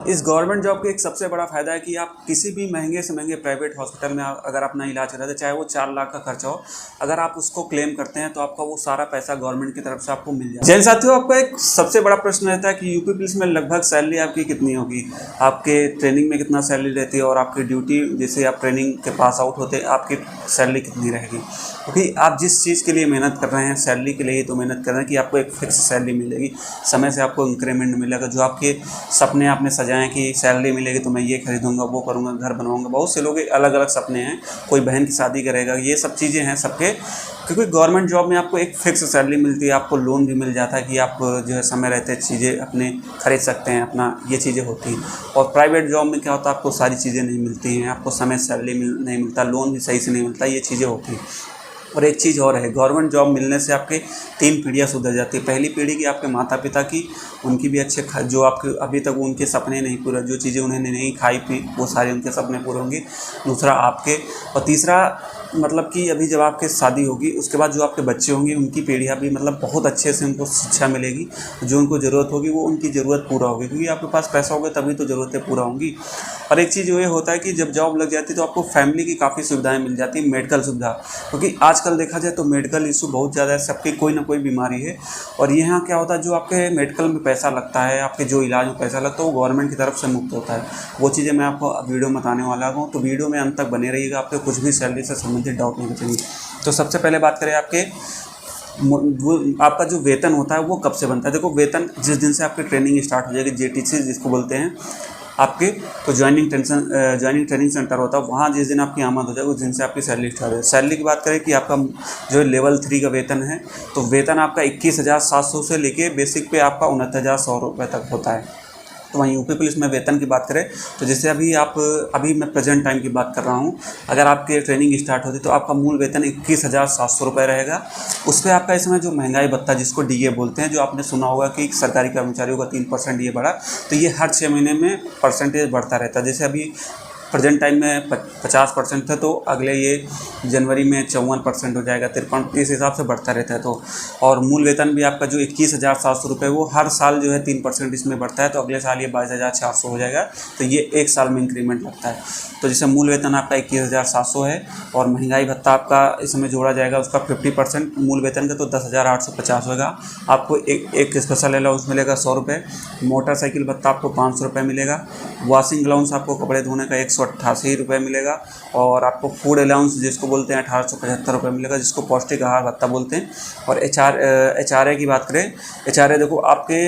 इस government job का एक सबसे बड़ा फ़ायदा है कि आप किसी भी महंगे से महंगे प्राइवेट हॉस्पिटल में अगर अपना इलाज कराते हैं, चाहे वो 4 लाख का खर्चा हो, अगर आप उसको क्लेम करते हैं तो आपका वो सारा पैसा गवर्नमेंट की तरफ से आपको मिल जाएगा। जैन साथियों, आपका एक सबसे बड़ा प्रश्न रहता है कि यूपी पुलिस में लगभग सैलरी आपकी कितनी होगी, आपके ट्रेनिंग में कितना सैलरी रहती है और आपकी ड्यूटी जैसे आप ट्रेनिंग के पास आउट होते हैं आपकी सैलरी कितनी रहेगी। क्योंकि आप जिस चीज़ के लिए मेहनत कर रहे हैं, सैलरी के लिए ही तो मेहनत कर रहे हैं कि आपको एक फिक्स सैलरी मिलेगी, समय से आपको इंक्रीमेंट मिलेगा, जो आपके सपने आपने सजाए कि सैलरी मिलेगी तो मैं ये खरीदूंगा, वो करूँगा, घर बनवाऊंगा। बहुत से लोग अलग अलग सपने हैं, कोई बहन की शादी करेगा, ये सब चीज़ें हैं सबके। क्योंकि गवर्नमेंट जॉब में आपको एक फिक्स सैलरी मिलती है, आपको लोन भी मिल जाता है कि आप जो है समय रहते चीज़ें अपने खरीद सकते हैं, अपना ये चीज़ें होती हैं। और प्राइवेट जॉब में क्या होता है, आपको सारी चीज़ें नहीं मिलती हैं, आपको समय सैलरी नहीं मिलता, लोन भी सही से नहीं मिलता, ये चीज़ें होती हैं। और एक चीज़ और है, गवर्नमेंट जॉब मिलने से आपके 3 पीढ़ियाँ सुधर जाती है। पहली पीढ़ी की आपके माता पिता की, उनकी भी अच्छे जो आपके अभी तक उनके सपने नहीं पूरे, जो चीज़ें उन्होंने नहीं खाई पी, वो सारे उनके सपने पूरे होंगे। दूसरा आपके, और तीसरा मतलब कि अभी जब आपके शादी होगी उसके बाद जो आपके बच्चे होंगे उनकी पीढ़ियाँ भी मतलब बहुत अच्छे से उनको शिक्षा मिलेगी, जो उनको ज़रूरत होगी वो उनकी ज़रूरत पूरा होगी, क्योंकि आपके पास पैसा होगा तभी तो ज़रूरतें पूरा होंगी। और एक चीज़ ये होता है कि जब जॉब लग जाती है तो आपको फैमिली की काफ़ी सुविधाएं मिल जाती हैं, मेडिकल सुविधा, क्योंकि आजकल देखा जाए तो मेडिकल इशू बहुत ज़्यादा है, सबकी कोई ना कोई बीमारी है। और यहाँ क्या होता है, जो आपके मेडिकल में पैसा लगता है, आपके जो इलाज में पैसा लगता है, वो गवर्नमेंट की तरफ से मुक्त होता है। वो चीज़ें मैं आपको वीडियो में बताने वाला हूँ, तो वीडियो में अंत तक बने रहिएगा, आपको कुछ भी सैलरी से संबंधित डाउट नहीं बचेंगे। तो सबसे पहले बात करें आपके वो आपका जो वेतन होता है वो कब से बनता है। देखो, वेतन जिस दिन से आपकी ट्रेनिंग स्टार्ट हो जाएगी, जेटीसी जिसको बोलते हैं आपके, तो ज्वाइनिंग ट्रेनिंग सेंटर होता है, वहाँ जिस दिन आपकी आमद हो जाएगी उस दिन से आपकी सैलरी स्टार्ट है। सैलरी की बात करें कि आपका जो लेवल 3 का वेतन है, तो वेतन आपका 21,700 से लेके बेसिक पे आपका 29,100 रुपये तक होता है। तो वहीं यूपी पुलिस में वेतन की बात करें तो जैसे अभी मैं प्रेजेंट टाइम की बात कर रहा हूँ, अगर आपकी ट्रेनिंग स्टार्ट होती तो आपका मूल वेतन 21,700 रुपये रहेगा। उस पर आपका इस समय जो महंगाई भत्ता जिसको डीए बोलते हैं, जो आपने सुना होगा कि सरकारी कर्मचारियों का 3% डीए बढ़ा, तो ये हर 6 महीने में परसेंटेज बढ़ता रहता है। जैसे अभी प्रेजेंट टाइम में 50% था, तो अगले ये जनवरी में 54% हो जाएगा, 53, इस हिसाब से बढ़ता रहता है। तो और मूल वेतन भी आपका जो 21,700 रुपये, वो हर साल जो है 3% इसमें बढ़ता है, तो अगले साल ये 22,400 हो जाएगा। तो ये एक साल में इंक्रीमेंट लगता है। तो जैसे मूल वेतन आपका 21,700 है और महंगाई भत्ता आपका इसमें जोड़ा जाएगा उसका 50% मूल वेतन का, तो 10,850 होगा। आपको एक स्पेशल अलाउंस मिलेगा 100 रुपये, मोटरसाइकिल भत्ता आपको 500 रुपये मिलेगा, वॉशिंग अलाउंस आपको कपड़े धोने का 188 रुपये मिलेगा, और आपको फूड अलाउंस जिसको बोलते हैं 1875 रुपये मिलेगा, जिसको पौष्टिक आहार भत्ता बोलते हैं। और एचआरए की बात करें, एचआरए देखो आपके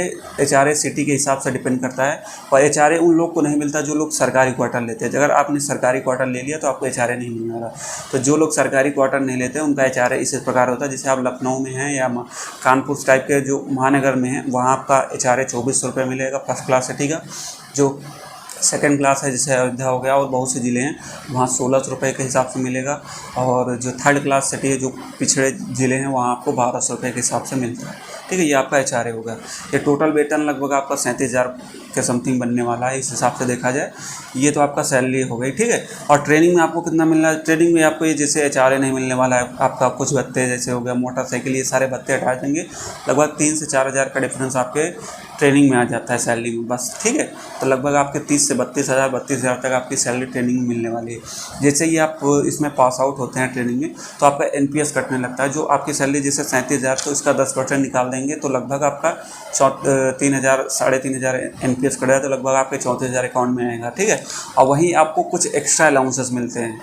एचआरए सिटी के हिसाब से डिपेंड करता है, और एचआरए उन लोग को नहीं मिलता जो लोग सरकारी क्वार्टर लेते हैं। अगर आपने सरकारी क्वार्टर ले लिया तो आपको एचआरए नहीं मिलने वाला। तो जो लोग सरकारी क्वार्टर नहीं लेते उनका एचआरए इस प्रकार होता है, जैसे आप लखनऊ में हैं या कानपुर टाइप के जो महानगर में हैं, वहाँ आपका एचआरए 2400 रुपये मिलेगा फर्स्ट क्लास सिटी का। जो सेकंड क्लास है जैसे अयोध्या हो गया और बहुत से ज़िले हैं, वहाँ 1600 रुपये के हिसाब से मिलेगा। और जो थर्ड क्लास सिटी है, जो पिछड़े ज़िले हैं, वहाँ आपको 1200 रुपये के हिसाब से मिलता है। ठीक है, ये आपका एचआरए होगा। ये टोटल वेतन लगभग आपका 37,000 के समथिंग बनने वाला है, इस हिसाब से देखा जाए। ये तो आपका सैलरी हो गई, ठीक है। और ट्रेनिंग में आपको कितना मिलना है, ट्रेनिंग में आपको ये जैसे एचआरए नहीं मिलने वाला है, आपका कुछ भत्ते जैसे हो गया मोटरसाइकिल, ये सारे भत्ते हटा देंगे। लगभग 3 से 4,000 का डिफरेंस आपके ट्रेनिंग में आ जाता है सैलरी में, बस, ठीक है। तो लगभग आपके 30 से 32,000 तक आपकी सैलरी ट्रेनिंग में मिलने वाली है। जैसे ही आप इसमें पास आउट होते हैं ट्रेनिंग में, तो आपका एनपीएस कटने लगता है। जो आपकी सैलरी जैसे 37,000, तो इसका 10% निकाल देंगे, तो लगभग आपका 3,000 साढ़े 3,000 एनपीएस कटेगा, तो लगभग आपके 34,000 अकाउंट में आएगा, ठीक है। और वहीं आपको कुछ एक्स्ट्रा अलाउंसेस मिलते हैं।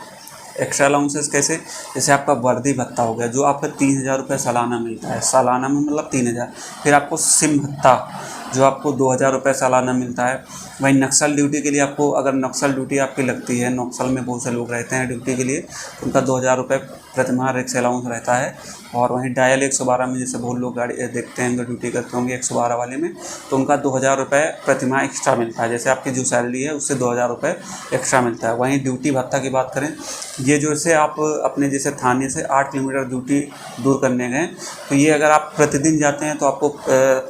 एक्स्ट्रा अलाउंसेस कैसे, जैसे आपका वर्दी भत्ता हो गया, जो आपका 3,000 रुपये सालाना मिलता है, सालाना में मतलब 3,000। फिर आपको सिम भत्ता, जो आपको 2,000 रुपये सालाना मिलता है। वहीं नक्सल ड्यूटी के लिए आपको, अगर नक्सल ड्यूटी आपकी लगती है, नक्सल में बहुत से लोग रहते हैं ड्यूटी के लिए, तो उनका 2,000 रुपये प्रतिमाह रिक्स अलाउंस रहता है। और वहीं डायल 112 में जैसे बहुत लोग गाड़ी देखते हैं ड्यूटी करते होंगे 112 वाले में, तो उनका 2,000 रुपये प्रतिमाह एक्स्ट्रा मिलता है। जैसे आपकी जो सैलरी है उससे 2,000 रुपये एक्स्ट्रा मिलता है। वहीं ड्यूटी भत्ता की बात करें, ये जैसे आप अपने जैसे थाने से 8 किलोमीटर ड्यूटी दूर करने गए, तो ये अगर आप प्रतिदिन जाते हैं तो आपको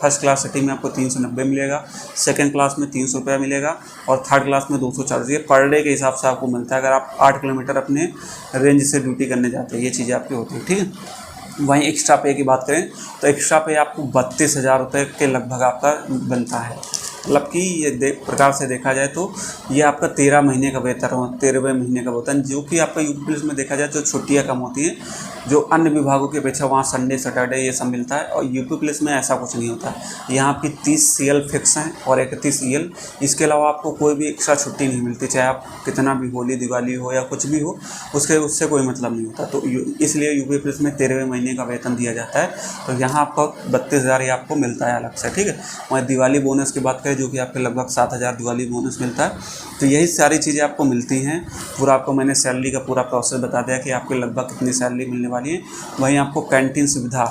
फर्स्ट क्लास सिटी में आपको 390 मिलेगा, सेकंड क्लास में 300 रुपये मिलेगा, और थर्ड क्लास में 240। ये पर डे के हिसाब से आपको मिलता है, अगर आप 8 किलोमीटर अपने रेंज से ड्यूटी करने जाते हैं, ये चीज़ें आपकी होती है, ठीक है। वहीं एक्स्ट्रा पे की बात करें तो एक्स्ट्रा पे आपको 32,000 रुपये के लगभग आपका बनता है। मतलब कि ये प्रकार से देखा जाए तो ये आपका 13 महीने का वेतन हो, 13वें महीने का वेतन, जो कि आपका यूपी पुलिस में देखा जाए तो छुट्टियाँ कम होती हैं, जो अन्य विभागों की अपेक्षा वहाँ संडे सैटरडे ये सब मिलता है। और यूपी पुलिस में ऐसा कुछ नहीं होता है। यहाँ आपकी 30 CL फिक्स हैं और 31 EL, इसके अलावा आपको कोई भी एक्स्ट्रा छुट्टी नहीं मिलती, चाहे आप कितना भी होली दिवाली हो या कुछ भी हो, उससे कोई मतलब नहीं होता। तो इसलिए यूपी पुलिस में 13वें महीने का वेतन दिया जाता है। तो यहाँ आपका 32,000 ये आपको मिलता है अलग से, ठीक है। और दिवाली बोनस की बात करें, जो कि आपके लगभग 7,000 दिवाली बोनस मिलता है। तो यही सारी चीज़ें आपको मिलती हैं। पूरा आपको मैंने सैलरी का पूरा प्रोसेस बता दिया कि आपके लगभग कितनी सैलरी मिलने वाली है। वहीं आपको कैंटीन सुविधा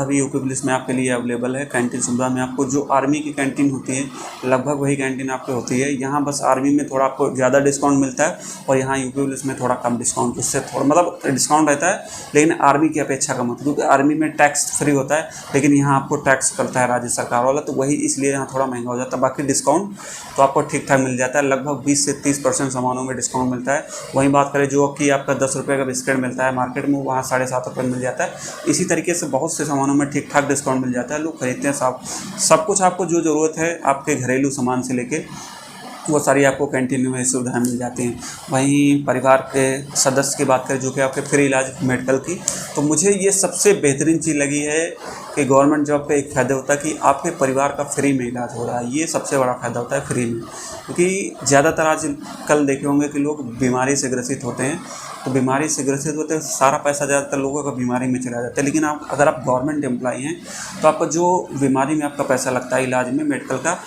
भी यूपी पुलिस में आपके लिए अवेलेबल है। कैंटीन सुविधा में आपको जो आर्मी की कैंटीन होती है लगभग वही कैंटीन आपकी होती है। यहाँ बस आर्मी में थोड़ा आपको ज़्यादा डिस्काउंट मिलता है और यहाँ यूपी पुलिस में थोड़ा कम डिस्काउंट, उससे थोड़ा मतलब डिस्काउंट रहता है, लेकिन आर्मी की अपेक्षा कम होता है, क्योंकि आर्मी में टैक्स फ्री होता है, लेकिन यहाँ आपको टैक्स करता है राज्य सरकार वाला, तो वही इसलिए यहाँ थोड़ा महंगा हो जाता है। बाकी डिस्काउंट तो आपको ठीक ठाक मिल जाता है, लगभग 20 से 30% सामानों में डिस्काउंट मिलता है। वहीं बात करें जो कि आपका 10 रुपये का बिस्किट मिलता है मार्केट में, वहाँ 7.5 रुपये मिल जाता है। इसी तरीके से बहुत से सामानों में ठीक ठाक डिस्काउंट मिल जाता है, लोग खरीदते हैं। सब कुछ आपको जो ज़रूरत है आपके घरेलू सामान से लेके वो सारी आपको कैंटीन में सुविधाएं मिल जाती हैं। वहीं परिवार के सदस्य की बात करें, जो कि आपके फ्री इलाज मेडिकल की, तो मुझे ये सबसे बेहतरीन चीज़ लगी है कि गवर्नमेंट जॉब का एक फ़ायदा होता है कि आपके परिवार का फ्री में इलाज हो रहा है। ये सबसे बड़ा फ़ायदा होता है फ्री में, क्योंकि ज़्यादातर आजकल देखे होंगे कि लोग बीमारी से ग्रसित होते हैं, तो बीमारी से ग्रसित होते हैं, सारा पैसा ज़्यादातर लोगों का बीमारी में चला जाता है। लेकिन अगर आप गवर्नमेंट एम्प्लॉई हैं तो आपका जो बीमारी में आपका पैसा लगता है इलाज में मेडिकल का,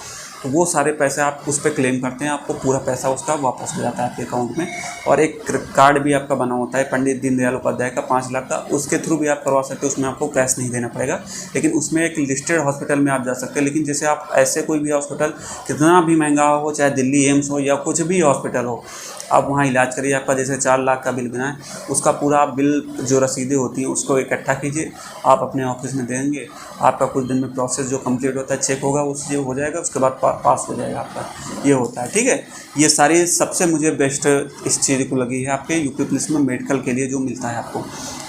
तो वो सारे पैसे आप उस पर क्लेम करते हैं, आपको पूरा पैसा उसका वापस हो जाता है आपके अकाउंट में। और एक कार्ड भी आपका बना होता है पंडित दीनदयाल उपाध्याय का 5 लाख का, उसके थ्रू भी आप करवा सकते हो, उसमें आपको कैश नहीं देना पड़ेगा। लेकिन उसमें एक लिस्टेड हॉस्पिटल में आप जा सकते हैं। लेकिन जैसे आप ऐसे कोई भी हॉस्पिटल कितना भी महंगा हो, चाहे दिल्ली एम्स हो या कुछ भी हॉस्पिटल हो, आप वहाँ इलाज करिए। आपका जैसे 4 लाख का बिल बना है, उसका पूरा बिल जो रसीदें होती हैं उसको इकट्ठा कीजिए, आप अपने ऑफिस में देंगे, आपका कुछ दिन में प्रोसेस जो कंप्लीट होता है चेक होगा, उससे हो जाएगा, उसके बाद पास हो जाएगा आपका। ये होता है, ठीक है। ये सारी सबसे मुझे बेस्ट इस चीज़ को लगी है आपके यूपी पुलिस में मेडिकल के लिए जो मिलता है आपको।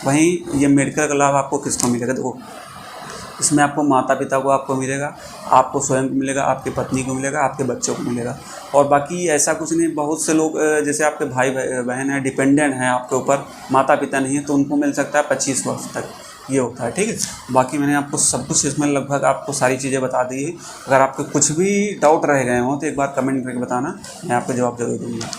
वहीं ये मेडिकल का लाभ आपको किसको मिलेगा, देखो इसमें आपको माता पिता को आपको मिलेगा, आपको स्वयं को मिलेगा, आपकी पत्नी को मिलेगा, आपके बच्चों को मिलेगा। और बाकी ऐसा कुछ नहीं, बहुत से लोग जैसे आपके भाई बहन हैं, डिपेंडेंट हैं आपके ऊपर, माता पिता नहीं है, तो उनको मिल सकता है 25 वर्ष तक। ये होता है, ठीक है। बाकी मैंने आपको सब कुछ इसमें लगभग आपको सारी चीज़ें बता दी है। अगर आपके कुछ भी डाउट रह गए हों तो एक बार कमेंट करके बताना, मैं आपको जवाब जरूर दूँगा।